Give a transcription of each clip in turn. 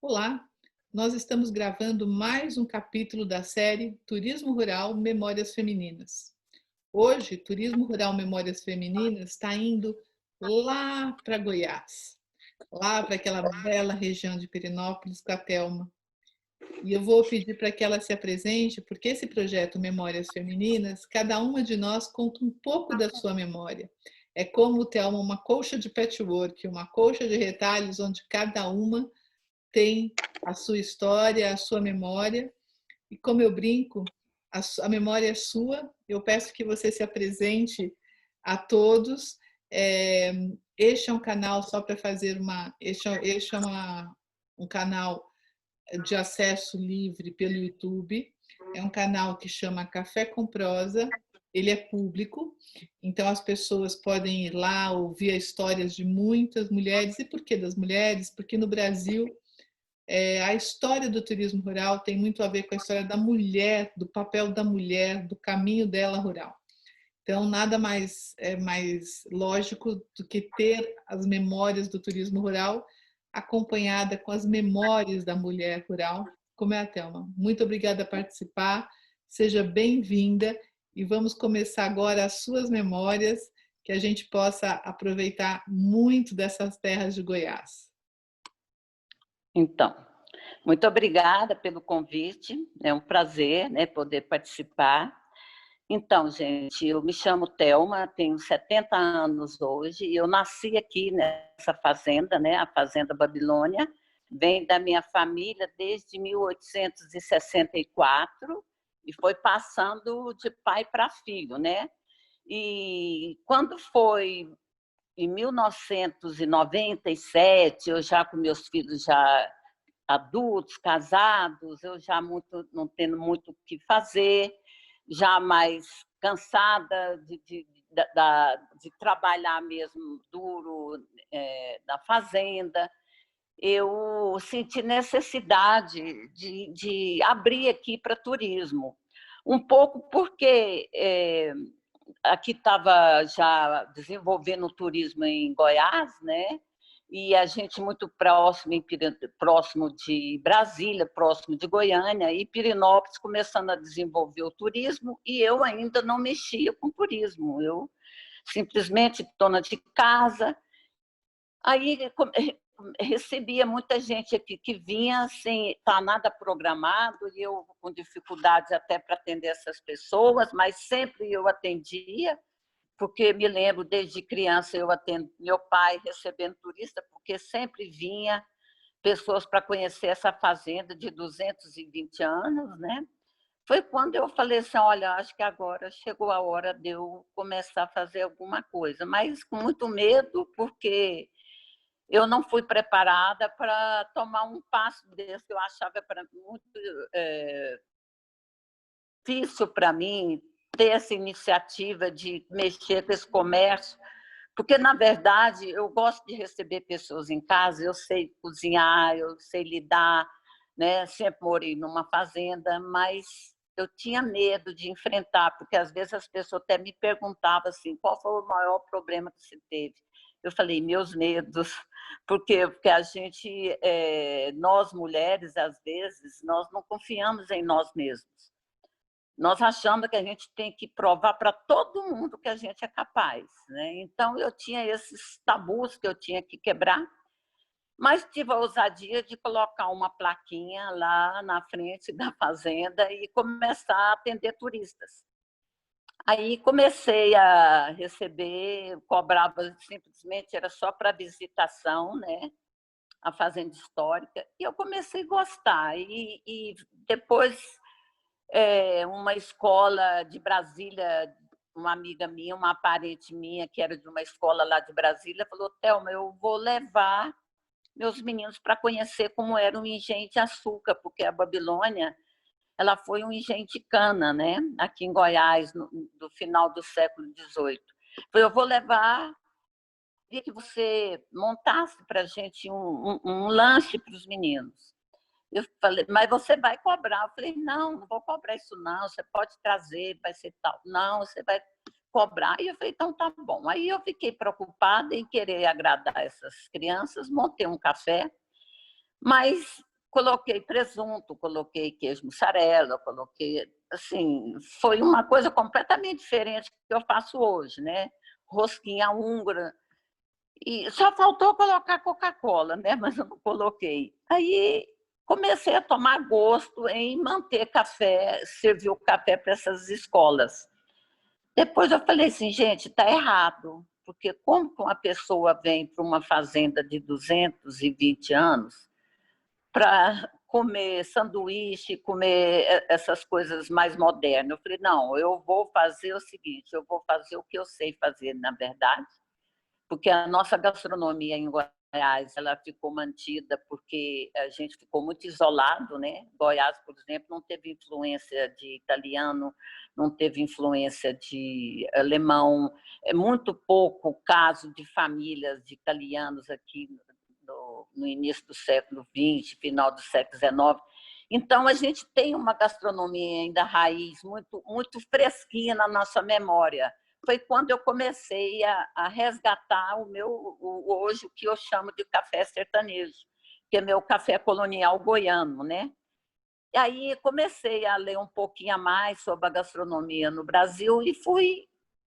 Olá, nós estamos gravando mais um capítulo da série Turismo Rural Memórias Femininas. Hoje, Turismo Rural Memórias Femininas está indo lá para Goiás, lá para aquela bela região de Pirenópolis com a Thelma. E eu vou pedir para que ela se apresente, porque esse projeto Memórias Femininas, cada uma de nós conta um pouco da sua memória. É como, Thelma, uma colcha de patchwork, uma colcha de retalhos onde cada uma tem a sua história, a sua memória, e como eu brinco, a memória é sua, eu peço que você se apresente a todos. É, este é um canal só para fazer uma. Este é um canal de acesso livre pelo YouTube. É um canal que chama Café com Prosa. Ele é público, então as pessoas podem ir lá ouvir as histórias de muitas mulheres. E por que das mulheres? Porque no Brasil a história do turismo rural tem muito a ver com a história da mulher, do papel da mulher, do caminho dela rural. Então, nada mais lógico do que ter as memórias do turismo rural acompanhada com as memórias da mulher rural, como é a Thelma. Muito obrigada por participar, seja bem-vinda e vamos começar agora as suas memórias, que a gente possa aproveitar muito dessas terras de Goiás. Então, muito obrigada pelo convite, é um prazer, né, poder participar. Então, gente, eu me chamo Thelma, tenho 70 anos hoje, e eu nasci aqui nessa fazenda, né, a Fazenda Babilônia, vem da minha família desde 1864 e foi passando de pai para filho, né? E quando foi em 1997, eu já com meus filhos já adultos, casados, eu já não tendo muito o que fazer, já mais cansada de trabalhar mesmo duro na fazenda, eu senti necessidade de abrir aqui para turismo. Um pouco porque aqui estava já desenvolvendo o turismo em Goiás, né? E a gente muito próximo de Brasília, próximo de Goiânia, e Pirenópolis começando a desenvolver o turismo, e eu ainda não mexia com turismo, eu simplesmente dona de casa. Aí recebia muita gente aqui que vinha sem estar nada programado, e eu com dificuldades até para atender essas pessoas, mas sempre eu atendia, porque me lembro desde criança eu atendo meu pai recebendo turista, porque sempre vinha pessoas para conhecer essa fazenda de 220 anos, né? Foi quando eu falei assim, olha, acho que agora chegou a hora de eu começar a fazer alguma coisa, mas com muito medo, porque eu não fui preparada para tomar um passo desse, eu achava muito difícil para mim ter essa iniciativa de mexer com esse comércio, porque, na verdade, eu gosto de receber pessoas em casa, eu sei cozinhar, eu sei lidar, né? Sempre morei numa fazenda, mas eu tinha medo de enfrentar, porque às vezes as pessoas até me perguntavam assim, qual foi o maior problema que você teve? Eu falei, meus medos, porque a gente, nós mulheres, às vezes, nós não confiamos em nós mesmos. Nós achamos que a gente tem que provar para todo mundo que a gente é capaz, né? Então, eu tinha esses tabus que eu tinha que quebrar, mas tive a ousadia de colocar uma plaquinha lá na frente da fazenda e começar a atender turistas. Aí comecei a receber, cobrava simplesmente, era só para visitação, né? A fazenda histórica, e eu comecei a gostar. E depois uma escola de Brasília, uma amiga minha, uma parente minha, que era de uma escola lá de Brasília, falou, Thelma, eu vou levar meus meninos para conhecer como era um engenho de açúcar, porque a Babilônia ela foi um engenho de cana, né? Aqui em Goiás, no final do século XVIII. Eu vou levar, queria que você montasse para a gente um lanche para os meninos. Eu falei, mas você vai cobrar? Eu falei, não vou cobrar isso não, você pode trazer, vai ser tal. Não, você vai cobrar. E eu falei, então tá bom. Aí eu fiquei preocupada em querer agradar essas crianças, montei um café, mas coloquei presunto, coloquei queijo mussarela, coloquei, assim, foi uma coisa completamente diferente do que eu faço hoje, né? Rosquinha húngara. E só faltou colocar Coca-Cola, né? Mas eu não coloquei. Aí comecei a tomar gosto em manter café, servir o café para essas escolas. Depois eu falei assim, gente, está errado, porque como que uma pessoa vem para uma fazenda de 220 anos para comer sanduíche, comer essas coisas mais modernas? Eu falei, não, eu vou fazer o seguinte, eu vou fazer o que eu sei fazer, na verdade, porque a nossa gastronomia em Goiás ela ficou mantida porque a gente ficou muito isolado, né? Goiás, por exemplo, não teve influência de italiano, não teve influência de alemão, é muito pouco o caso de famílias de italianos aqui no início do século XX, final do século XIX. Então, a gente tem uma gastronomia ainda raiz, muito fresquinha na nossa memória. Foi quando eu comecei a resgatar hoje o que eu chamo de café sertanejo, que é meu café colonial goiano, né? E aí comecei a ler um pouquinho a mais sobre a gastronomia no Brasil e fui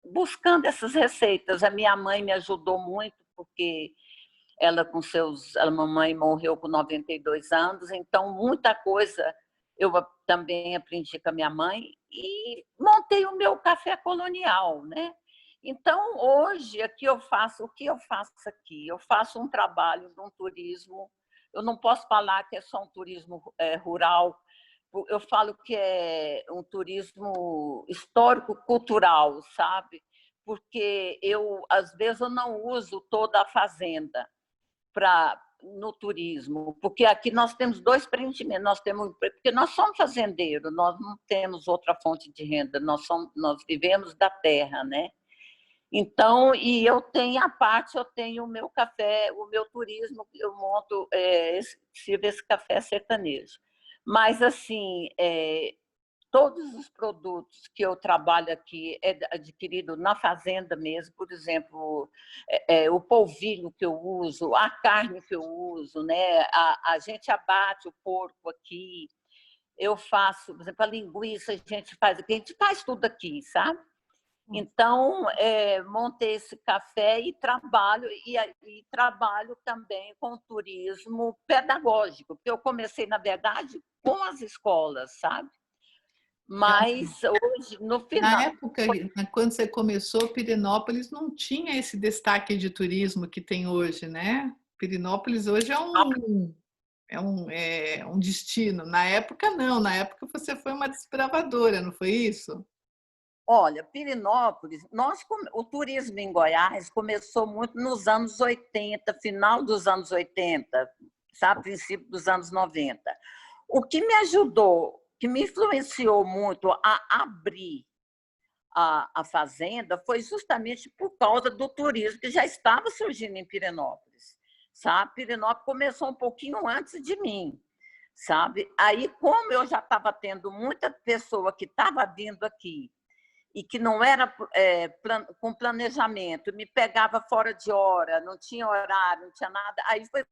buscando essas receitas. A minha mãe me ajudou muito, porque a mamãe morreu com 92 anos, então muita coisa eu também aprendi com a minha mãe e montei o meu café colonial, né? Então, hoje, o que eu faço aqui? Eu faço um trabalho de um turismo, eu não posso falar que é só um turismo rural, eu falo que é um turismo histórico-cultural, sabe? Porque às vezes, eu não uso toda a fazenda no turismo, porque aqui nós temos dois preenchimentos, porque nós somos fazendeiros, nós não temos outra fonte de renda, nós vivemos da terra, né? Então, e eu tenho eu tenho o meu café, o meu turismo, eu monto, sirvo esse café sertanejo. Mas, assim, todos os produtos que eu trabalho aqui é adquirido na fazenda mesmo, por exemplo, o polvilho que eu uso, a carne que eu uso, né? A gente abate o porco aqui, eu faço, por exemplo, a linguiça a gente faz tudo aqui, sabe? Então, montei esse café e trabalho também com turismo pedagógico, porque eu comecei, na verdade, com as escolas, sabe? Mas hoje, no Na final. época, quando você começou, Pirenópolis não tinha esse destaque de turismo que tem hoje, né? Pirenópolis hoje é um destino. Na época, não. Na época, você foi uma desbravadora, não foi isso? Olha, Pirenópolis, o turismo em Goiás começou muito nos anos 80, final dos anos 80, sabe? Princípio dos anos 90. O que me ajudou, que me influenciou muito a abrir a fazenda foi justamente por causa do turismo que já estava surgindo em Pirenópolis, sabe? Pirenópolis começou um pouquinho antes de mim, sabe? Aí, como eu já estava tendo muita pessoa que estava vindo aqui e que não era com planejamento, me pegava fora de hora, não tinha horário, não tinha nada, aí foi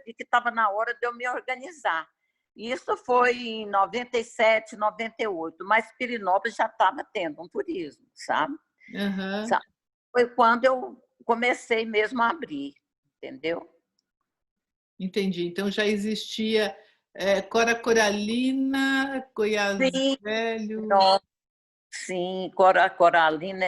que estava na hora de eu me organizar. Isso foi em 97, 98, mas Pirenópolis já estava tendo um turismo, sabe? Uhum. Foi quando eu comecei mesmo a abrir, entendeu? Entendi. Então já existia Cora Coralina, Goiás Sim, Velho. nossa, sim, Coralina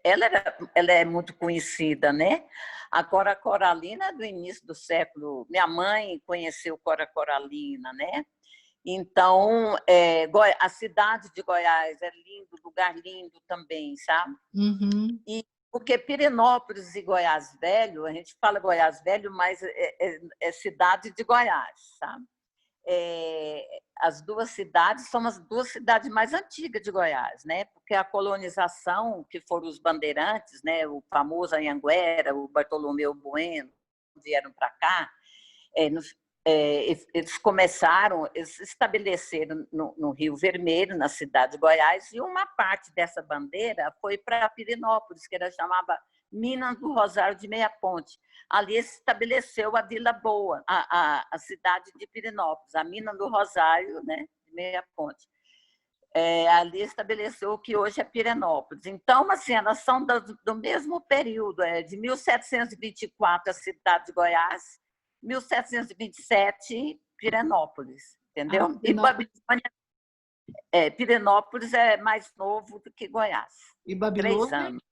ela é muito conhecida, né? Agora, a Coralina é do início do século. Minha mãe conheceu Cora Coralina, né? Então, a cidade de Goiás é lindo, lugar lindo também, sabe? Uhum. E porque Pirenópolis e Goiás Velho, a gente fala Goiás Velho, mas é cidade de Goiás, sabe? As duas cidades são as duas cidades mais antigas de Goiás, né? Porque a colonização, que foram os bandeirantes, né? O famoso Anhanguera, o Bartolomeu Bueno, vieram para cá, eles se estabeleceram no Rio Vermelho, na cidade de Goiás, e uma parte dessa bandeira foi para Pirenópolis, que era chamava Minas do Rosário de Meia Ponte. Ali se estabeleceu a Vila Boa, a cidade de Pirenópolis, a Mina do Rosário, né, de Meia Ponte. Ali estabeleceu o que hoje é Pirenópolis. Então, assim, elas são do mesmo período, de 1724 a cidade de Goiás, 1727 Pirenópolis, entendeu? E Pirenópolis é mais novo do que Goiás. E Babilônia? 3 anos.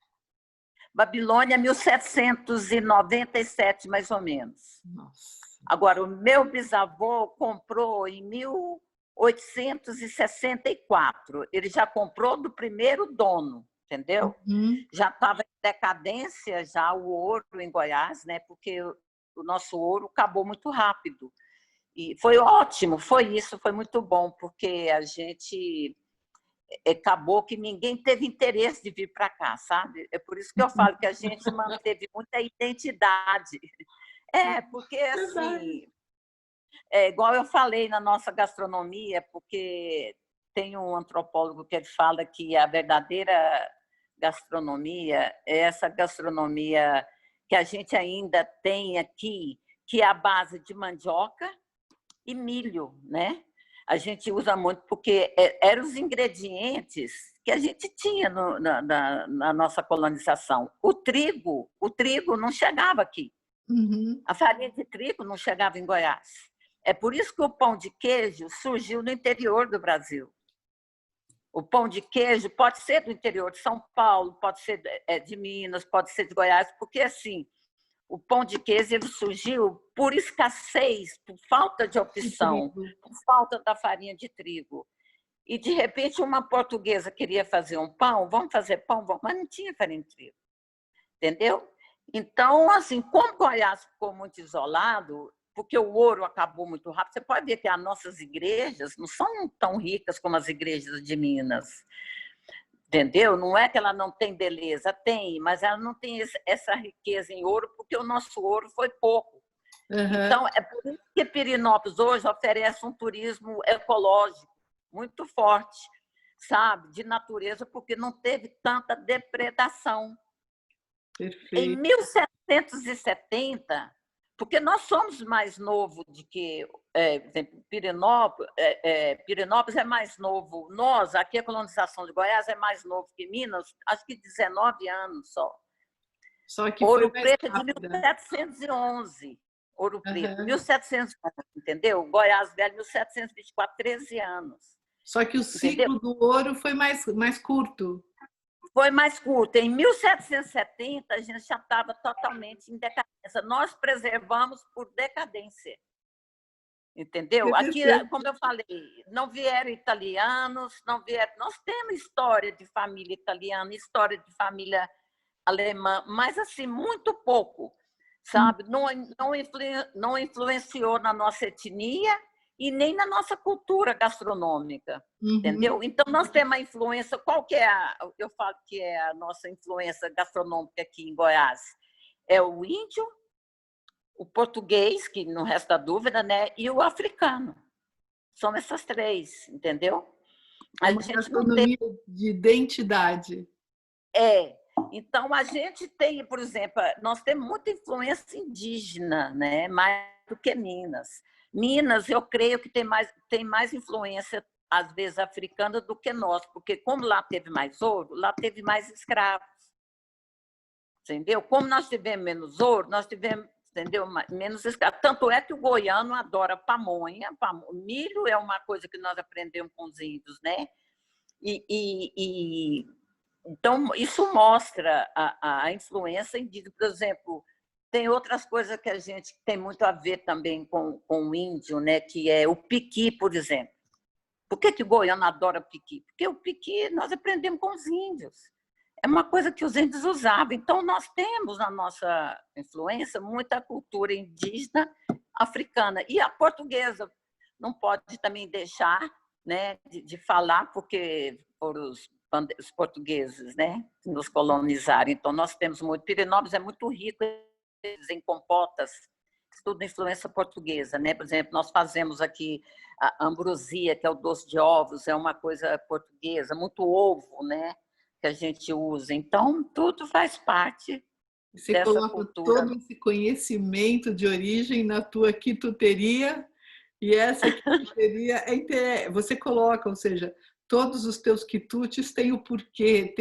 Babilônia, 1797, mais ou menos. Nossa. Agora, o meu bisavô comprou em 1864. Ele já comprou do primeiro dono, entendeu? Uhum. Já estava em decadência já o ouro em Goiás, né? Porque o nosso ouro acabou muito rápido. E foi ótimo, foi muito bom, porque a gente acabou que ninguém teve interesse de vir para cá, sabe? É por isso que eu falo que a gente manteve muita identidade. Porque assim, igual eu falei na nossa gastronomia, porque tem um antropólogo que ele fala que a verdadeira gastronomia é essa gastronomia que a gente ainda tem aqui, que é a base de mandioca e milho, né? A gente usa muito porque eram os ingredientes que a gente tinha na nossa colonização. O trigo não chegava aqui. Uhum. A farinha de trigo não chegava em Goiás. É por isso que o pão de queijo surgiu no interior do Brasil. O pão de queijo pode ser do interior de São Paulo, pode ser de Minas, pode ser de Goiás, porque assim, o pão de queijo ele surgiu por escassez, por falta de opção, por falta da farinha de trigo. E, de repente, uma portuguesa queria fazer um pão, vamos fazer pão, vamos, mas não tinha farinha de trigo. Entendeu? Então, assim, como Goiás ficou muito isolado, porque o ouro acabou muito rápido, você pode ver que as nossas igrejas não são tão ricas como as igrejas de Minas. Entendeu? Não é que ela não tem beleza, tem, mas ela não tem essa riqueza em ouro, porque o nosso ouro foi pouco. Uhum. Então, é por isso que Pirenópolis hoje oferece um turismo ecológico muito forte, sabe? De natureza, porque não teve tanta depredação. Perfeito. Em 1770, porque nós somos mais novos do que, por exemplo, Pirenópolis é mais novo. Nós, aqui a colonização de Goiás é mais novo que Minas, acho que 19 anos só. Só que Ouro foi Preto é de rápida. 1711. Ouro Preto, Uhum. 1711, entendeu? Goiás Velho, 1724, 13 anos. Só que o ciclo do ouro foi mais curto. Foi mais curto. Em 1770, a gente já estava totalmente em decadência. Nós preservamos por decadência. Entendeu? Aqui, como eu falei, não vieram italianos, não vieram. Nós temos história de família italiana, história de família alemã, mas assim, muito pouco, sabe? Não influenciou na nossa etnia e nem na nossa cultura gastronômica. Uhum. Entendeu? Então, nós temos a influência. Qual que é eu falo que é a nossa influência gastronômica aqui em Goiás? É o índio, o português, que não resta dúvida, né? E o africano. São essas três, entendeu? A gente gastronomia não tem... de identidade. Então, a gente tem, por exemplo, nós temos muita influência indígena, né? Mais do que Minas. Minas, eu creio que tem mais influência, às vezes, africana do que nós, porque como lá teve mais ouro, lá teve mais escravos. Entendeu? Como nós tivemos menos ouro, nós tivemos, entendeu? Menos escravos. Tanto é que o goiano adora pamonha. Milho é uma coisa que nós aprendemos com os índios, né? Então, isso mostra a influência indígena. Por exemplo, tem outras coisas que a gente tem muito a ver também com o índio, né? Que é o piqui, por exemplo. Por que o goiano adora piqui? Porque o piqui nós aprendemos com os índios. É uma coisa que os índios usavam. Então, nós temos na nossa influência muita cultura indígena africana. E a portuguesa não pode também deixar, né, de falar, porque foram os portugueses, né, que nos colonizaram. Então, nós temos muito. Pirenópolis é muito rico em compotas, tudo influência portuguesa, né? Por exemplo, nós fazemos aqui a ambrosia, que é o doce de ovos, é uma coisa portuguesa, muito ovo, né? Que a gente usa. Então, tudo faz parte Você dessa coloca cultura. todo esse conhecimento de origem na tua quituteria, e essa quituteria você coloca, ou seja, todos os teus quitutes têm o porquê,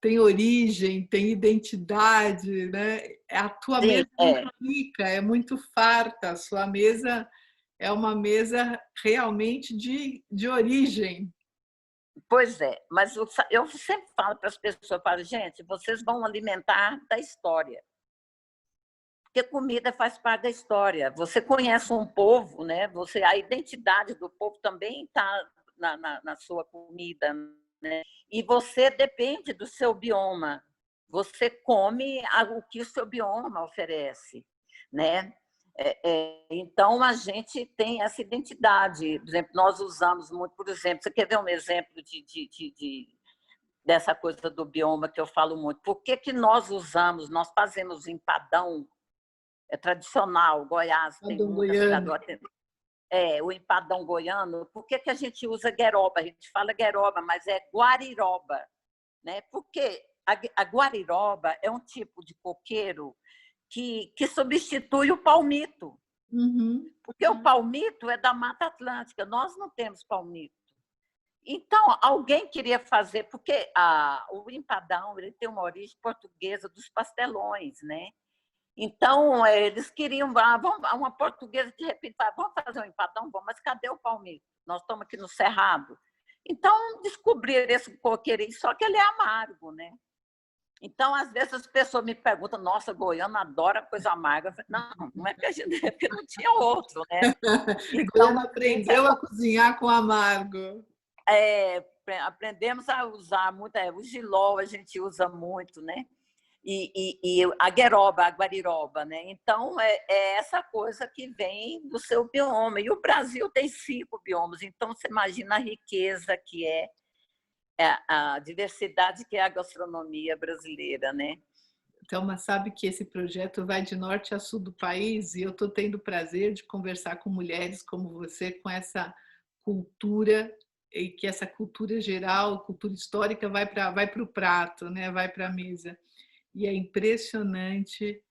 tem origem, tem identidade, né? A tua mesa Sim, é muito rica, é muito farta, a sua mesa é uma mesa realmente de origem. pois é, mas eu sempre falo para as pessoas, falo, gente, vocês vão alimentar da história, porque comida faz parte da história. Você conhece um povo, né? A identidade do povo também está na sua comida, né? E você depende do seu bioma. Você come o que o seu bioma oferece, né? Então, a gente tem essa identidade. Por exemplo, nós usamos muito, por exemplo, você quer ver um exemplo dessa coisa do bioma que eu falo muito? Por que nós fazemos empadão tradicional, Goiás tem Padrão muita cidade. goiano. O empadão goiano, por que a gente usa gueroba? A gente fala gueroba, mas é guariroba, né? Porque a guariroba é um tipo de coqueiro que substitui o palmito. Uhum. Porque o palmito é da Mata Atlântica, nós não temos palmito. Então, alguém queria fazer, porque o empadão ele tem uma origem portuguesa dos pastelões, né? Então, eles queriam, uma portuguesa de repente, vamos fazer um empadão, bom, mas cadê o palmito? Nós estamos aqui no Cerrado. Então, descobriram esse coqueirinho, só que ele é amargo, né? Então, às vezes as pessoas me perguntam, nossa, goiano adora coisa amarga. Eu falo, não é que a gente, é porque não tinha outro, né? Então, Goiano a gente aprendeu a cozinhar com amargo. aprendemos a usar muito, o jiló a gente usa muito, né? E a gueroba, a guariroba, né? Então, é essa coisa que vem do seu bioma. E o Brasil tem 5 biomas, então você imagina a riqueza que é a diversidade que é a gastronomia brasileira, né? Então, mas sabe que esse projeto vai de norte a sul do país e eu estou tendo o prazer de conversar com mulheres como você, com essa cultura e que essa cultura geral, cultura histórica, vai para o prato, né? Vai para a mesa. E é impressionante,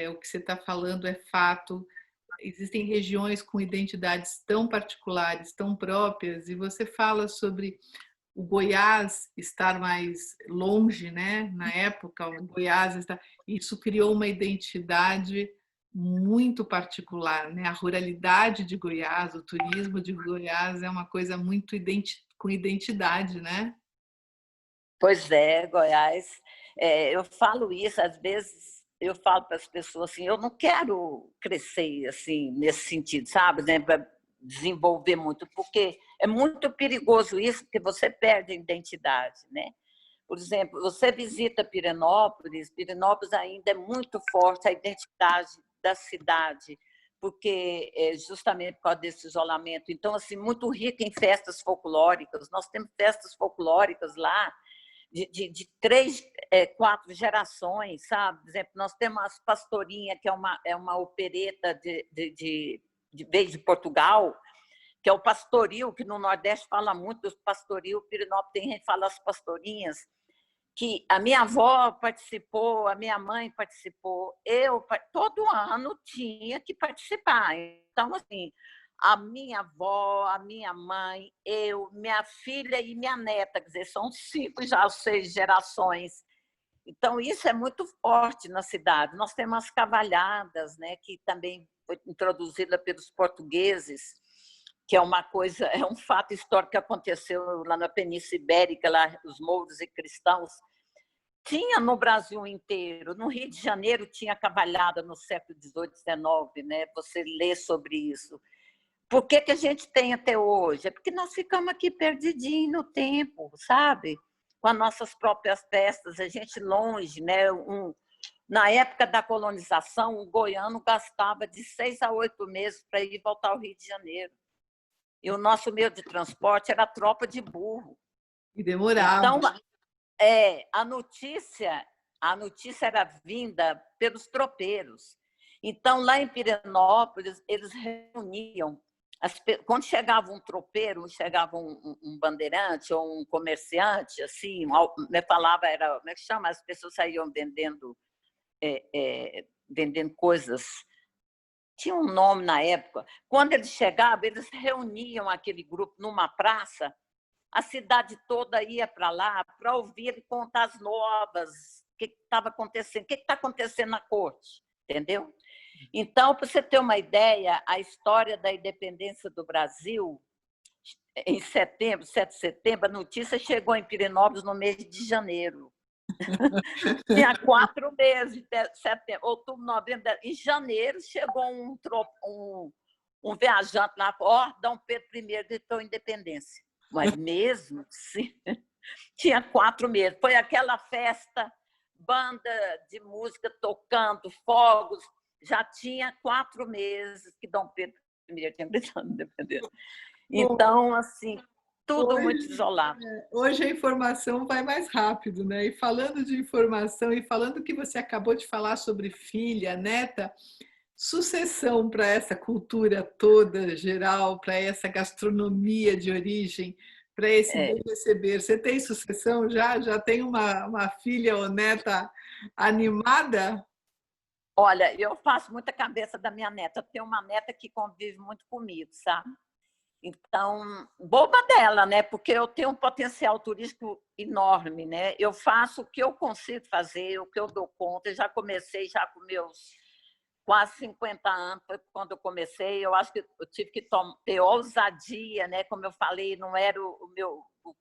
o que você está falando é fato. Existem regiões com identidades tão particulares, tão próprias, e você fala sobre o Goiás estar mais longe, né? Na época, o Goiás isso criou uma identidade muito particular, né? A ruralidade de Goiás, o turismo de Goiás é uma coisa muito com identidade, né? Pois é, Goiás. Eu falo isso, às vezes eu falo para as pessoas assim, eu não quero crescer assim nesse sentido, sabe? Né? Para desenvolver muito, porque é muito perigoso isso, porque você perde a identidade, né? Por exemplo, você visita Pirenópolis, Pirenópolis ainda é muito forte a identidade da cidade, porque justamente por causa desse isolamento. Então, assim, muito rica em festas folclóricas. Nós temos festas folclóricas lá de 3, 4 gerações, sabe? Por exemplo, nós temos as Pastorinha, que é uma opereta de Portugal, que é o pastoril, que no Nordeste fala muito dos pastoril, Pirenópolis tem gente que fala as pastorinhas, que a minha avó participou, a minha mãe participou, todo ano tinha que participar. Então, assim, a minha avó, a minha mãe, eu, minha filha e minha neta, quer dizer, são 5 já, 6 gerações. Então, isso é muito forte na cidade. Nós temos as cavalhadas, né, que também foi introduzida pelos portugueses, que é uma coisa, é um fato histórico que aconteceu lá na Península Ibérica, lá os mouros e cristãos. Tinha no Brasil inteiro, no Rio de Janeiro tinha cavalhada no século XVIII, XIX, né? Você lê sobre isso. Por que a gente tem até hoje? É porque nós ficamos aqui perdidinhos no tempo, sabe? Com as nossas próprias festas, a gente longe, né? Na época da colonização, o goiano gastava de 6 a 8 meses para ir voltar ao Rio de Janeiro. E o nosso meio de transporte era a tropa de burro. E demorava. Então, a notícia era vinda pelos tropeiros. Então, lá em Pirenópolis, eles reuniam. Quando chegava um tropeiro, chegava um bandeirante ou um comerciante, assim, me falava, como é que chama? As pessoas saíam vendendo vendendo coisas. Tinha um nome na época. Quando eles chegavam, eles reuniam aquele grupo numa praça, a cidade toda ia para lá para ouvir ele contar as novas, o que estava acontecendo, o que está acontecendo na corte, entendeu? Então, para você ter uma ideia, a história da independência do Brasil, em setembro, 7 de setembro, a notícia chegou em Pirenópolis no mês de janeiro. Tinha 4 meses, setembro, outubro, novembro. Em janeiro chegou um viajante lá, Dom Pedro I gritou independência. Mas mesmo assim, tinha 4 meses. Foi aquela festa, banda de música tocando, fogos. Já tinha 4 meses que Dom Pedro I tinha gritado independência. Então, assim, tudo hoje, muito isolado. Hoje a informação vai mais rápido, né? E falando de informação e falando que você acabou de falar sobre filha, neta, sucessão para essa cultura toda geral, para essa gastronomia de origem, para esse bem receber. Você tem sucessão já? Já tem uma filha ou neta animada? Olha, eu faço muita cabeça da minha neta. Eu tenho uma neta que convive muito comigo, sabe? Então, boba dela, né? Porque eu tenho um potencial turístico enorme, né? Eu faço o que eu consigo fazer, o que eu dou conta. Eu já comecei já com meus quase 50 anos, foi quando eu comecei. Eu acho que eu tive que ter ousadia, né? Como eu falei, não era o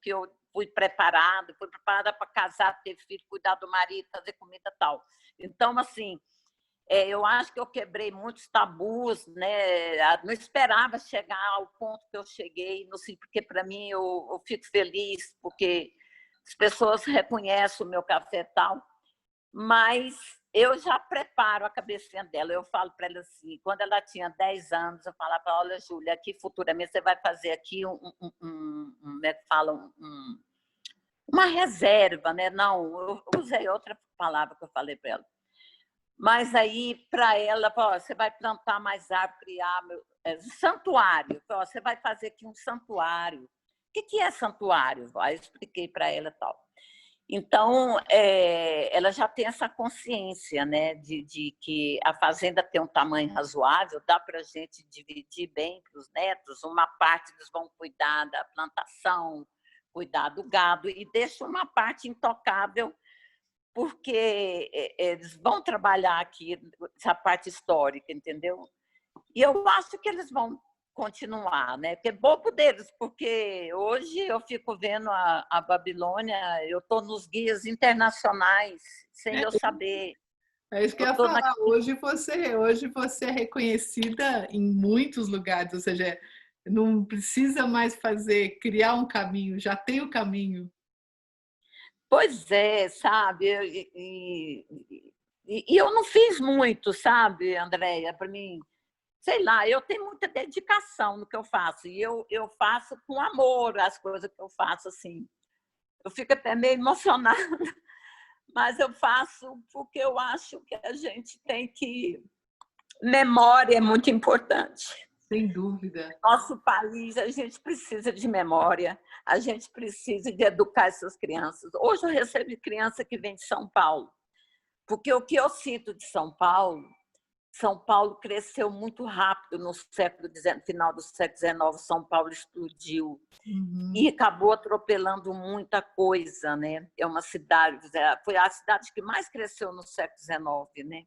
que eu fui preparada para casar, ter filho, cuidar do marido, fazer comida e tal. Então, assim, eu acho que eu quebrei muitos tabus, né? Não esperava chegar ao ponto que eu cheguei, porque para mim eu fico feliz, porque as pessoas reconhecem o meu café e tal, mas eu já preparo a cabecinha dela. Eu falo para ela assim, quando ela tinha 10 anos, eu falava para ela: olha, Júlia, aqui futuramente você vai fazer aqui como é que fala, uma reserva, né? Não, eu usei outra palavra que eu falei para ela. Mas aí, para ela, você vai plantar mais árvore, criar santuário. Você vai fazer aqui um santuário. O que é santuário? Aí eu expliquei para ela e tal. Então, ela já tem essa consciência, né, de que a fazenda tem um tamanho razoável, dá para a gente dividir bem para os netos. Uma parte eles vão cuidar da plantação, cuidar do gado, e deixa uma parte intocável, porque eles vão trabalhar aqui essa parte histórica, entendeu? E eu acho que eles vão continuar, né? Porque é bobo deles, porque hoje eu fico vendo a Babilônia, eu estou nos guias internacionais, sem eu saber. É isso que eu ia falar. Hoje você é reconhecida em muitos lugares, ou seja, não precisa mais criar um caminho, já tem o caminho. Pois é, sabe? E eu não fiz muito, sabe, Andréia? Para mim, sei lá, eu tenho muita dedicação no que eu faço, e eu faço com amor as coisas que eu faço, assim. Eu fico até meio emocionada, mas eu faço porque eu acho que a gente tem que... Memória é muito importante. Sem dúvida. Nosso país, a gente precisa de memória, a gente precisa de educar essas crianças. Hoje eu recebo criança que vem de São Paulo, porque o que eu sinto de São Paulo cresceu muito rápido no final do século XIX, São Paulo explodiu. Uhum. E acabou atropelando muita coisa, né? É uma cidade, foi a cidade que mais cresceu no século XIX, né?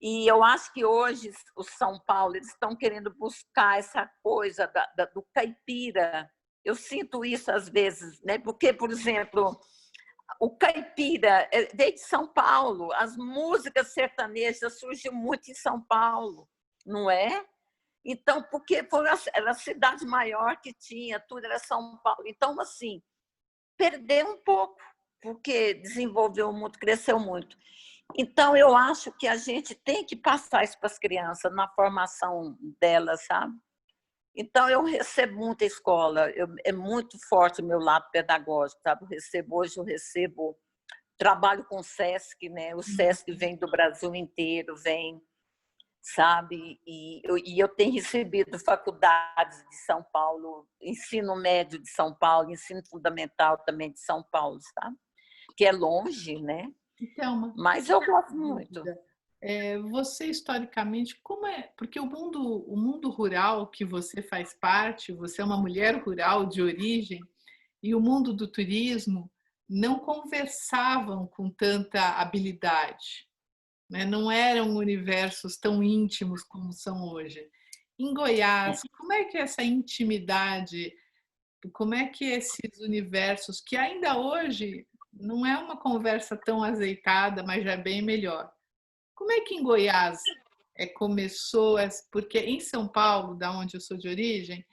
E eu acho que hoje o São Paulo eles estão querendo buscar essa coisa do caipira. Eu sinto isso às vezes, né? Porque, por exemplo, o caipira veio de São Paulo, as músicas sertanejas surgiram muito em São Paulo, não é? Então, porque era a cidade maior que tinha, tudo era São Paulo. Então, assim, perdeu um pouco, porque desenvolveu muito, cresceu muito. Então, eu acho que a gente tem que passar isso para as crianças, na formação delas, sabe? Então, eu recebo muita escola, é muito forte o meu lado pedagógico, sabe? Hoje eu recebo, trabalho com o SESC, né? O SESC vem do Brasil inteiro, vem, sabe? E eu tenho recebido faculdades de São Paulo, ensino médio de São Paulo, ensino fundamental também de São Paulo, sabe? Que é longe, né? Thelma, Mas eu gosto muito. dúvida. Você historicamente, como é? Porque o mundo rural que você faz parte, você é uma mulher rural de origem, e o mundo do turismo não conversavam com tanta habilidade, né? Não eram universos tão íntimos como são hoje. Em Goiás, como é que é essa intimidade, como é que esses universos, que ainda hoje não é uma conversa tão azeitada, mas já é bem melhor. Como é que em Goiás começou, porque em São Paulo, da onde eu sou de origem,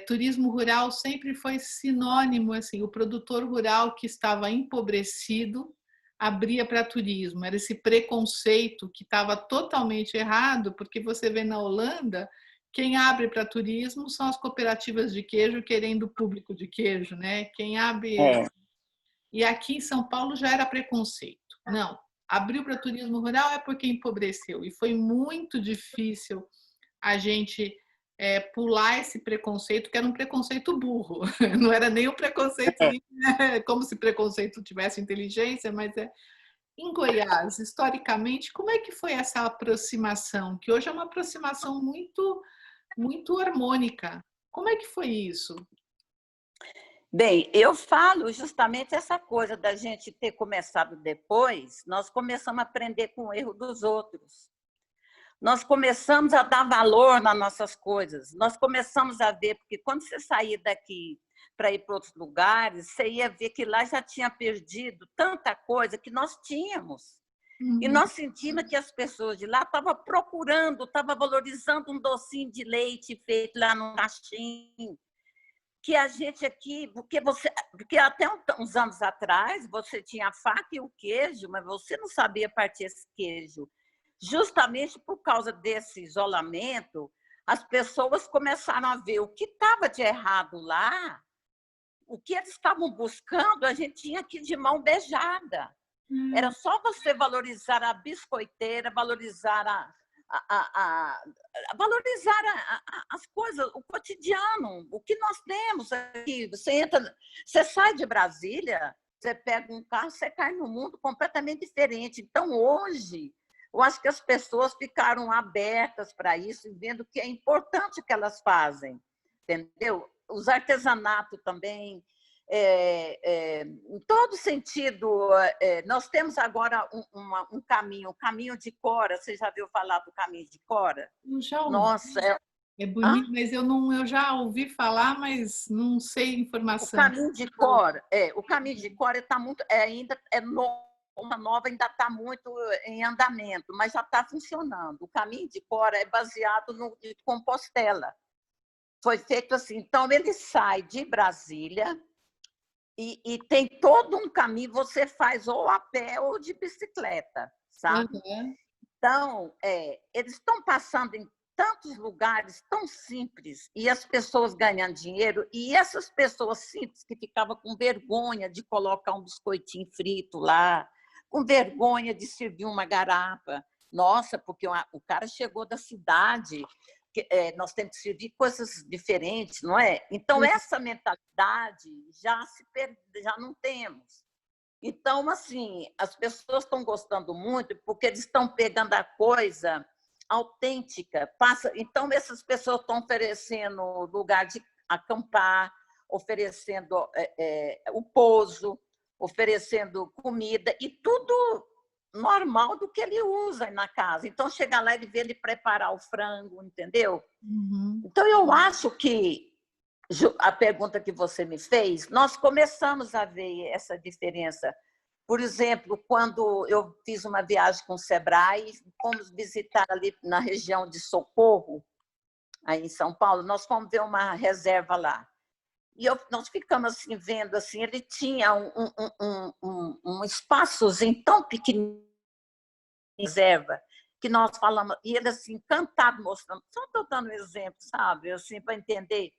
turismo rural sempre foi sinônimo, assim, o produtor rural que estava empobrecido abria para turismo. Era esse preconceito que estava totalmente errado, porque você vê na Holanda, quem abre para turismo são as cooperativas de queijo querendo público de queijo, né? Quem abre. É. E aqui em São Paulo já era preconceito. Não, abriu para turismo rural é porque empobreceu. E foi muito difícil a gente pular esse preconceito, que era um preconceito burro. Não era nem um preconceito, como se preconceito tivesse inteligência, mas em Goiás, historicamente, como é que foi essa aproximação? Que hoje é uma aproximação muito harmônica. Como é que foi isso? Bem, eu falo justamente essa coisa da gente ter começado depois, nós começamos a aprender com o erro dos outros. Nós começamos a dar valor nas nossas coisas. Nós começamos a ver, porque quando você saía daqui para ir para outros lugares, você ia ver que lá já tinha perdido tanta coisa que nós tínhamos. E nós sentimos que as pessoas de lá estavam procurando, estavam valorizando um docinho de leite feito lá no cachimbo, que a gente aqui, porque até uns anos atrás você tinha a faca e o queijo, mas você não sabia partir esse queijo. Justamente por causa desse isolamento, as pessoas começaram a ver o que estava de errado lá, o que eles estavam buscando, a gente tinha aqui de mão beijada. Era só você valorizar a biscoiteira, valorizar as coisas, o cotidiano, o que nós temos aqui. Você sai de Brasília, você pega um carro, você cai num mundo completamente diferente. Então, hoje, eu acho que as pessoas ficaram abertas para isso, vendo que é importante o que elas fazem, entendeu? Os artesanatos também, em todo sentido. Nós temos agora um caminho, o caminho de Cora. Você já viu falar do caminho de Cora? Eu já ouvi. Nossa, É bonito, mas eu já ouvi falar, mas não sei o informação. caminho de Cora, o caminho de Cora está muito, ainda é novo, uma nova, ainda está muito em andamento, mas já está funcionando. O caminho de Cora é baseado no de Compostela. Foi feito assim, então ele sai de Brasília e tem todo um caminho, você faz ou a pé ou de bicicleta, sabe? Uhum. Então, eles estão passando em tantos lugares tão simples e as pessoas ganhando dinheiro, e essas pessoas simples que ficavam com vergonha de colocar um biscoitinho frito lá, com vergonha de servir uma garapa. Nossa, porque o cara chegou da cidade, nós temos que servir coisas diferentes, não é? Então, essa mentalidade já não temos. Então, assim, as pessoas estão gostando muito porque eles estão pegando a coisa autêntica. Então, essas pessoas estão oferecendo lugar de acampar, oferecendo o pouso, oferecendo comida, e tudo normal do que ele usa na casa. Então, chega lá, ele vê ele preparar o frango, entendeu? Uhum. Então, eu acho que a pergunta que você me fez, nós começamos a ver essa diferença. Por exemplo, quando eu fiz uma viagem com o Sebrae, fomos visitar ali na região de Socorro, aí em São Paulo, nós fomos ver uma reserva lá. E nós ficamos assim, vendo, assim, ele tinha um espaçozinho tão pequenininho, reserva, que nós falamos, e ele assim, encantado, mostrando, só estou dando um exemplo, sabe, assim, para entender.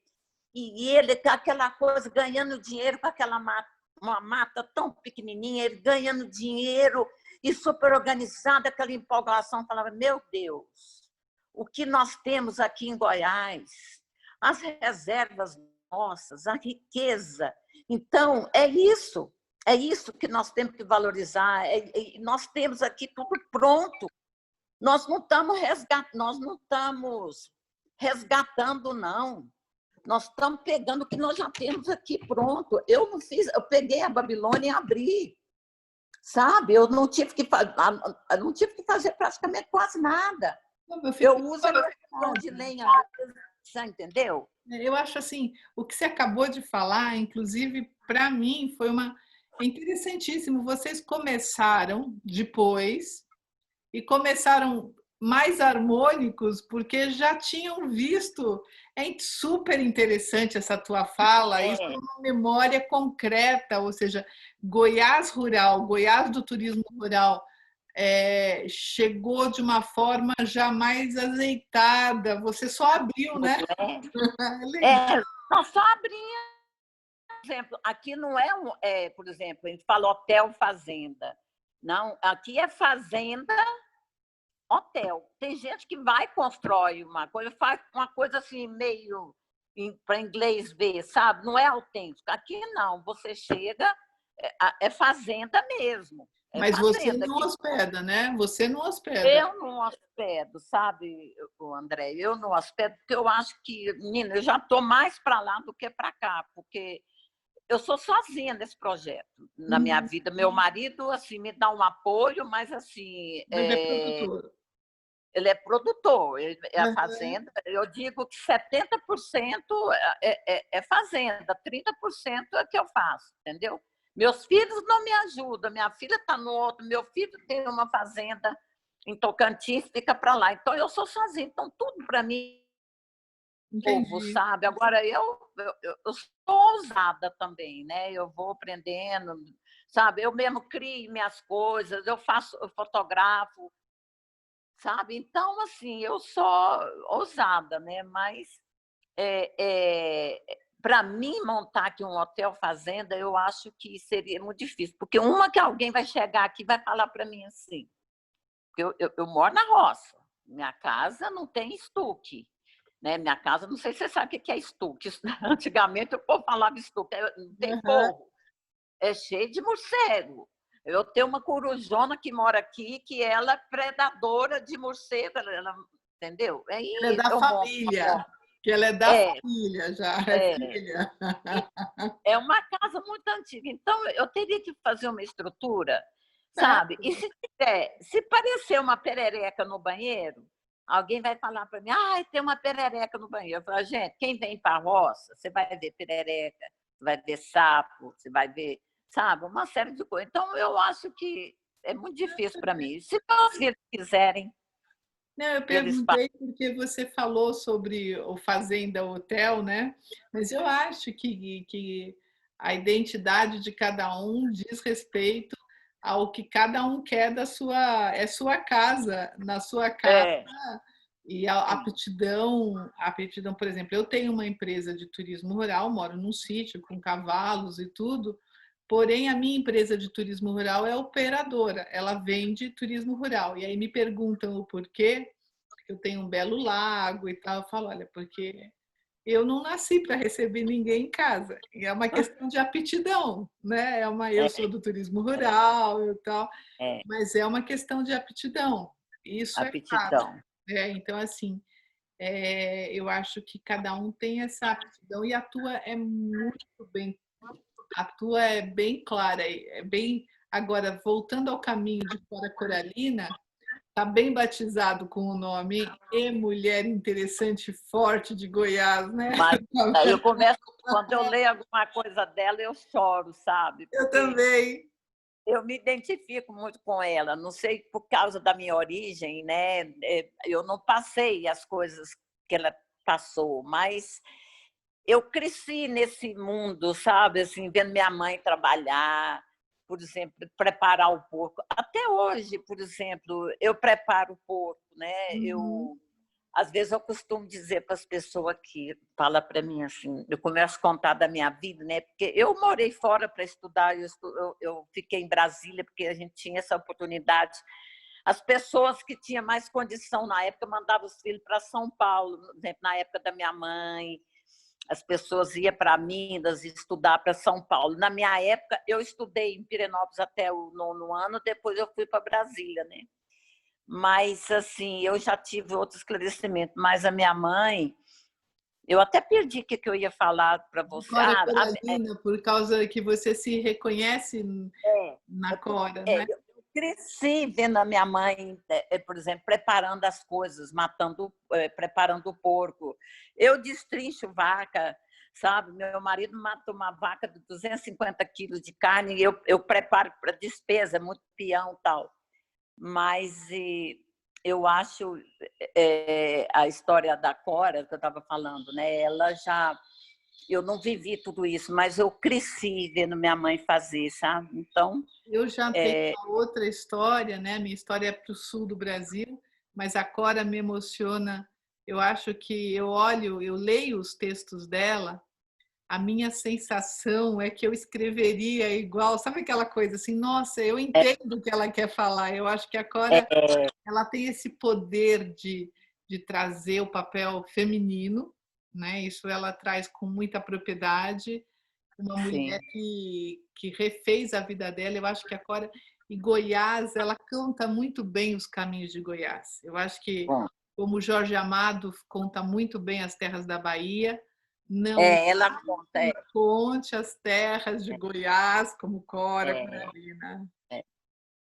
E ele, aquela coisa, ganhando dinheiro com aquela mata, uma mata tão pequenininha, ele ganhando dinheiro e super organizado, aquela empolgação. Falava, meu Deus, o que nós temos aqui em Goiás, as reservas nossas, a riqueza. Então, é isso. É isso que nós temos que valorizar. Nós temos aqui tudo pronto. Nós não estamos resgatando, não. Nós estamos pegando o que nós já temos aqui pronto. Eu não fiz, eu peguei a Babilônia e abri, sabe? Eu não tive que fazer praticamente quase nada. Eu uso a meu fogão de lenha, você entendeu? Eu acho assim, o que você acabou de falar, inclusive, para mim, foi interessantíssimo. Vocês começaram depois e começaram mais harmônicos, porque já tinham visto. É super interessante essa tua fala, isso é uma memória concreta, ou seja, Goiás rural, Goiás do turismo rural, chegou de uma forma já mais azeitada. Você só abriu, né? Nós só abrimos. Por exemplo, aqui não por exemplo, a gente fala hotel fazenda. Não, aqui é fazenda hotel. Tem gente que vai constrói uma coisa, faz uma coisa assim meio para inglês ver, sabe? Não é autêntico. Aqui não, você chega, é fazenda mesmo. Mas fazenda, você não hospeda, né? Você não hospeda. Eu não hospedo, sabe, André? Eu não hospedo porque eu acho que, menina, eu já estou mais para lá do que para cá, porque eu sou sozinha nesse projeto na minha vida. Meu marido assim me dá um apoio, mas assim Ele é produtor. Ele é produtor, a fazenda. Eu digo que 70% é fazenda, 30% é que eu faço, entendeu? Meus filhos não me ajudam, minha filha está no outro, meu filho tem uma fazenda em Tocantins, fica para lá. Então, eu sou sozinha, então tudo para mim povo, sabe? Agora, eu sou ousada também, né? Eu vou aprendendo, sabe? Eu mesmo crio minhas coisas, eu fotografo, sabe? Então, assim, eu sou ousada, né? Mas para mim montar aqui um hotel fazenda, eu acho que seria muito difícil, porque uma que alguém vai chegar aqui e vai falar para mim assim, eu moro na roça, minha casa não tem estuque, né? Minha casa, não sei se você sabe o que é estuque. Antigamente o povo falava estuque, não tem forro, é cheio de morcego. Eu tenho uma corujona que mora aqui, que ela é predadora de morcego, entendeu? Aí ela é da família, que ela é da família já, filha. É uma casa muito antiga, então eu teria que fazer uma estrutura, sabe? E se parecer uma perereca no banheiro, alguém vai falar para mim, tem uma perereca no banheiro. Eu falo, gente, quem vem para a roça, você vai ver perereca, você vai ver sapo, você vai ver, sabe, uma série de coisas. Então, eu acho que é muito difícil para mim. Se meus filhos quiserem... Não, eu perguntei porque você falou sobre o fazenda hotel, né? Mas eu acho que a identidade de cada um diz respeito ao que cada um quer da sua casa, na sua casa. E a aptidão, por exemplo, eu tenho uma empresa de turismo rural, moro num sítio com cavalos e tudo, porém a minha empresa de turismo rural é operadora, ela vende turismo rural. E aí me perguntam o porquê, porque eu tenho um belo lago e tal. Eu falo, olha, porque eu não nasci para receber ninguém em casa. E é uma questão de aptidão, né? Eu sou do turismo rural e tal, mas é uma questão de aptidão. Isso é fato. Então, assim, eu acho que cada um tem essa aptidão e a tua é bem clara, é bem. Agora, voltando ao caminho de Cora Coralina, está bem batizado com o nome E Mulher Interessante e Forte de Goiás, né? Mas eu começo, quando eu leio alguma coisa dela, eu choro, sabe? Eu também. Eu me identifico muito com ela, não sei por causa da minha origem, né? Eu não passei as coisas que ela passou, mas eu cresci nesse mundo, sabe? Assim, vendo minha mãe trabalhar, por exemplo, preparar o porco. Até hoje, por exemplo, eu preparo o porco, né? Às vezes eu costumo dizer para as pessoas que falam para mim assim, eu começo a contar da minha vida, né? Porque eu morei fora para estudar, eu fiquei em Brasília porque a gente tinha essa oportunidade. As pessoas que tinham mais condição na época mandavam os filhos para São Paulo, por exemplo, na época da minha mãe. as pessoas iam para Minas estudar para São Paulo. Na minha época, eu estudei em Pirenópolis até o 9º ano, depois eu fui para Brasília, né? Mas, assim, eu já tive outro esclarecimento. Mas a minha mãe, eu até perdi o que eu ia falar para você. Cora Coralina, por causa que você se reconhece na Cora, né? Eu cresci vendo a minha mãe, por exemplo, preparando as coisas, preparando o porco. Eu destrincho vaca, sabe? Meu marido mata uma vaca de 250 quilos de carne e eu preparo para despesa, muito peão e tal. Mas eu acho a história da Cora, que eu estava falando, né? Ela já... Eu não vivi tudo isso, mas eu cresci vendo minha mãe fazer, sabe? Então... Eu já tenho uma outra história, né? Minha história é para o sul do Brasil, mas a Cora me emociona. Eu acho que eu leio os textos dela, a minha sensação é que eu escreveria igual, sabe aquela coisa assim, nossa, eu entendo o que ela quer falar. Eu acho que a Cora, ela tem esse poder de trazer o papel feminino, né? Isso ela traz com muita propriedade. Uma mulher que refez a vida dela. Eu acho que a Cora... E Goiás, ela canta muito bem os caminhos de Goiás. Eu acho que, como Jorge Amado conta muito bem as terras da Bahia, não ela conta, conte as terras de Goiás como Cora Coralina.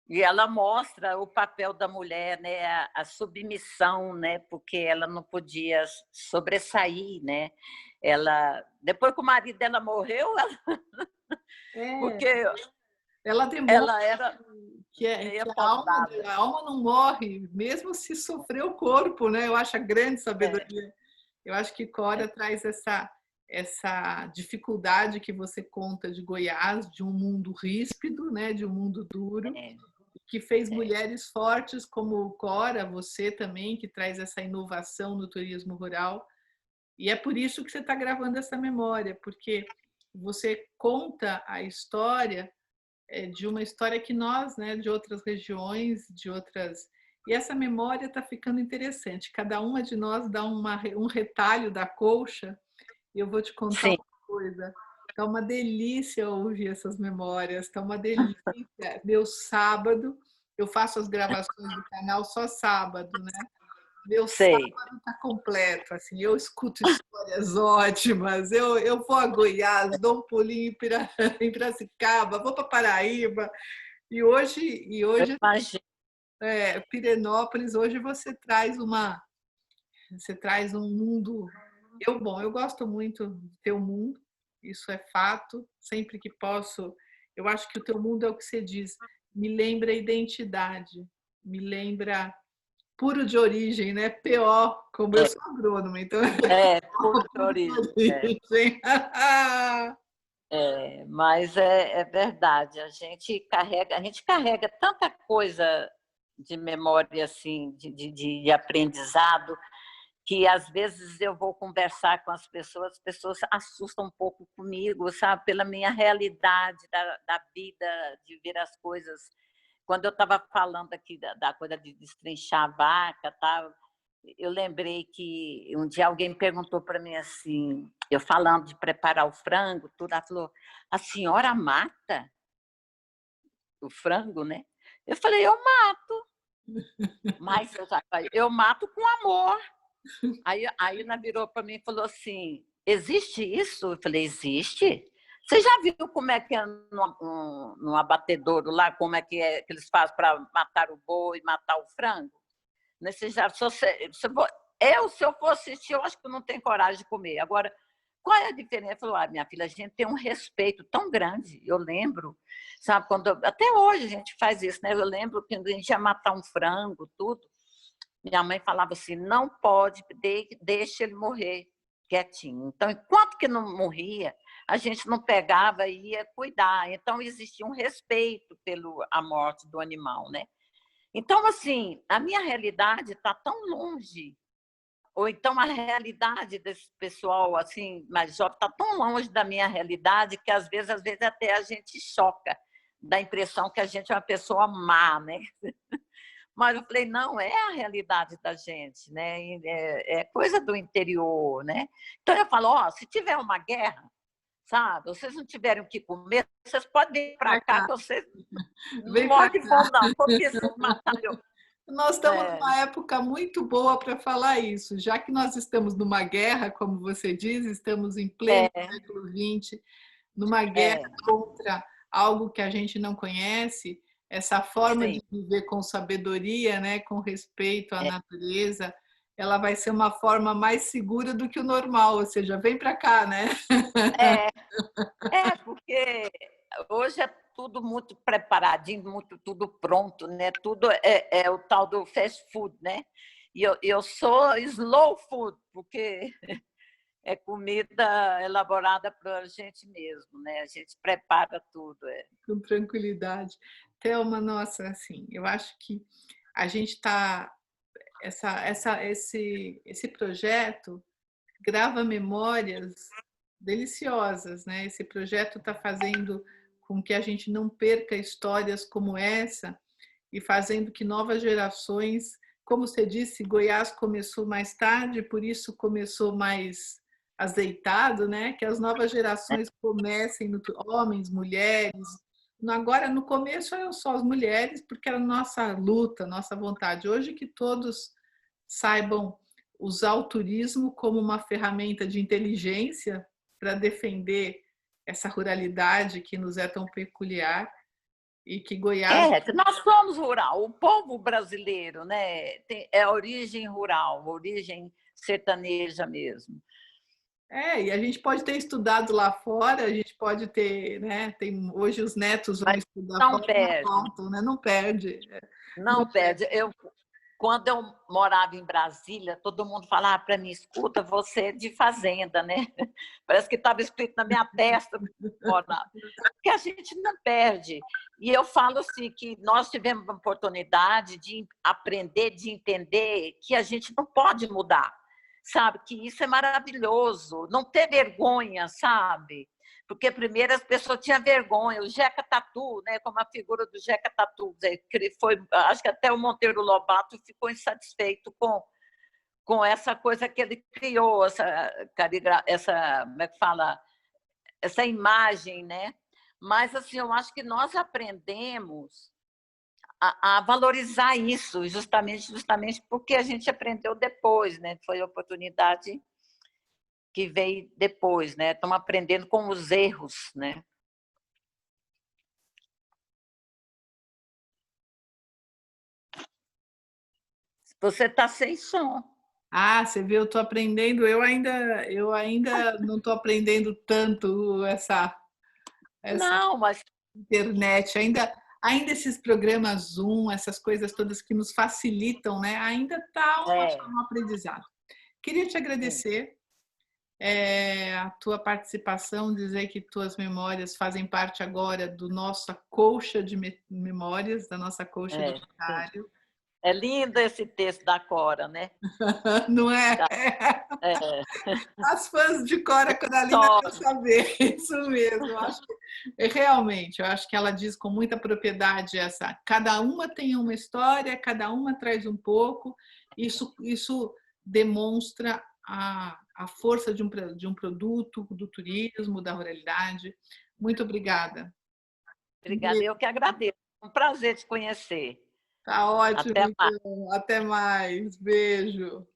E ela mostra o papel da mulher, né? A submissão, né? Porque ela não podia sobressair, né? Ela, depois que o marido dela morreu, porque ela demonstra ela era que a alma não morre, mesmo se sofrer o corpo, né? Eu acho a grande sabedoria. Eu acho que Cora traz essa dificuldade que você conta de Goiás, de um mundo ríspido, né? De um mundo duro, que fez mulheres fortes como Cora, você também, que traz essa inovação no turismo rural. E é por isso que você está gravando essa memória, porque você conta a história de uma história que nós, né, de outras regiões, de outras... E essa memória está ficando interessante. Cada uma de nós dá um retalho da colcha. E eu vou te contar uma coisa. Está uma delícia ouvir essas memórias. Está uma delícia. Meu sábado, eu faço as gravações do canal só sábado, né? Meu sábado está completo. Assim, eu escuto histórias ótimas. Eu vou a Goiás, dou um pulinho em Piracicaba, vou para Paraíba. E hoje Pirenópolis, hoje você traz um mundo. Eu gosto muito do teu mundo, isso é fato. Sempre que posso, eu acho que o teu mundo é o que você diz, me lembra identidade, me lembra puro de origem, né? PO, como eu sou agrônoma, então puro de origem. Mas é verdade, a gente carrega tanta coisa de memória, assim, de aprendizado, que às vezes eu vou conversar com as pessoas assustam um pouco comigo, sabe? Pela minha realidade da vida, de ver as coisas. Quando eu estava falando aqui da coisa de destrinchar a vaca, tá? Eu lembrei que um dia alguém perguntou para mim assim, eu falando de preparar o frango, tudo, ela falou, a senhora mata o frango, né? Eu falei, eu mato, mas eu mato com amor. Aí ela virou para mim e falou assim, existe isso? Eu falei, existe. Você já viu como é que é no abatedouro lá, como é que eles fazem para matar o boi, matar o frango? Se eu for assistir, eu acho que eu não tenho coragem de comer. Agora, qual é a diferença? Falou, minha filha, a gente tem um respeito tão grande. Eu lembro, sabe, até hoje a gente faz isso, né? Eu lembro que a gente ia matar um frango, tudo. Minha mãe falava assim, não pode, deixa ele morrer quietinho. Então, enquanto que não morria, a gente não pegava e ia cuidar. Então, existia um respeito pela morte do animal, né? Então, assim, a minha realidade está tão longe, ou então a realidade desse pessoal assim, mais jovem está tão longe da minha realidade que, às vezes até a gente choca, dá a impressão que a gente é uma pessoa má, né? Mas eu falei, não, é a realidade da gente, né? É coisa do interior, né? Então eu falo, ó, se tiver uma guerra, sabe, vocês não tiverem o que comer, vocês podem vir para Pra cá, cá, que vocês não vem para morrem de cá. fome, não, porque se matarem. Nós estamos É, numa época muito boa para falar isso, já que nós estamos numa guerra, como você diz, estamos em pleno é, século XX, numa guerra é, contra algo que a gente não conhece, essa forma sim, de viver com sabedoria, né, com respeito à é, natureza, ela vai ser uma forma mais segura do que o normal, ou seja, vem para cá, né? é, porque hoje é tudo muito preparadinho, muito tudo pronto, né? Tudo é o tal do fast food, né? E eu sou slow food, porque é comida elaborada para a gente mesmo, né? A gente prepara tudo. É. Com tranquilidade. Thelma, nossa, assim, eu acho que a gente está esse projeto grava memórias deliciosas, né? Esse projeto está fazendo com que a gente não perca histórias como essa e fazendo que novas gerações, como você disse, Goiás começou mais tarde, por isso começou mais azeitado, né? Que as novas gerações comecem, homens, mulheres. Agora, no começo, eram só as mulheres, porque era nossa luta, nossa vontade. Hoje, que todos saibam usar o turismo como uma ferramenta de inteligência para defender essa ruralidade que nos é tão peculiar e que Goiás Nós somos rural, o povo brasileiro, né? É origem rural, origem sertaneja mesmo. e a gente pode ter estudado lá fora, a gente pode ter, né? Tem hoje os netos vão Mas estudar não fora, não perde, faltam, né? Não perde, não perde. Quando eu morava em Brasília, todo mundo falava para mim, escuta, você é de fazenda, né? Parece que estava escrito na minha testa, porque a gente não perde. E eu falo assim que nós tivemos a oportunidade de aprender, de entender que a gente não pode mudar, sabe? Que isso é maravilhoso, não ter vergonha, sabe? Porque primeiro as pessoas tinham vergonha, o Jeca Tatu, né, como a figura do Jeca Tatu, que ele foi, acho que até o Monteiro Lobato ficou insatisfeito com essa coisa que ele criou, essa como é que fala, essa imagem, né? Mas assim, eu acho que nós aprendemos a valorizar isso, justamente porque a gente aprendeu depois, né? Foi a oportunidade que veio depois, né? Estamos aprendendo com os erros, né? Você está sem som. você vê, eu estou aprendendo, eu ainda não estou aprendendo tanto essa Não, mas internet, ainda esses programas Zoom, essas coisas todas que nos facilitam, né? Ainda está um aprendizado. Queria te sim, agradecer a tua participação, dizer que tuas memórias fazem parte agora do nossa colcha de memórias, da nossa colcha do sim. diário. É lindo esse texto da Cora, né? Não é? É, As fãs de Cora Coralina querem só, saber, isso mesmo. Realmente, eu acho que ela diz com muita propriedade essa. Cada uma tem uma história, cada uma traz um pouco. Isso demonstra a força de um produto, do turismo, da ruralidade. Muito obrigada. obrigada, eu que agradeço. Um prazer te conhecer. Tá ótimo, Até mais. então. Até mais. Beijo.